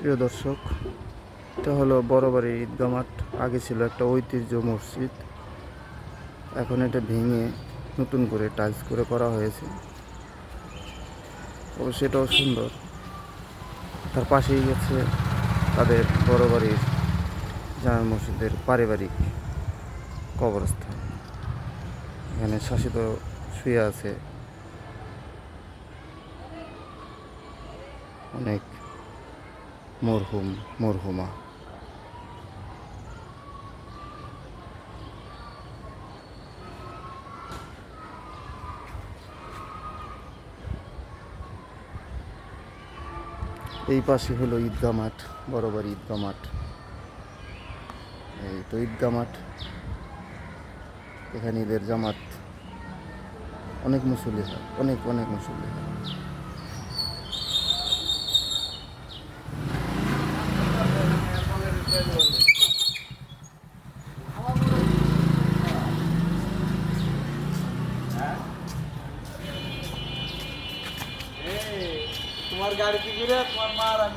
প্রিয় দর্শক, এটা হলো বড়বাড়ি ঈদগাহ মাঠ। আগে ছিল একটা ঐতিহ্য মসজিদ, এখন এটা ভেঙে নতুন করে টাইলস করে করা হয়েছে। অবশ্য এটাও সুন্দর। তার পাশেই গেছে তাদের বড়বাড়ির জামে মসজিদের পারিবারিক কবরস্থান। এখানে শাসিত শুয়ে আছে অনেক মরহুম মরহুমা। এই পাশে হলো ঈদগাহ মাঠ, বড়বাড়ি ঈদগাহ মাঠ। এই তো ঈদগাহ মাঠ, এখানে ঈদের জামাত অনেক মুসল্লি হয়, অনেক অনেক মুসল্লি হয়। তোমার গাড়ি কি করে তোমার মার আমি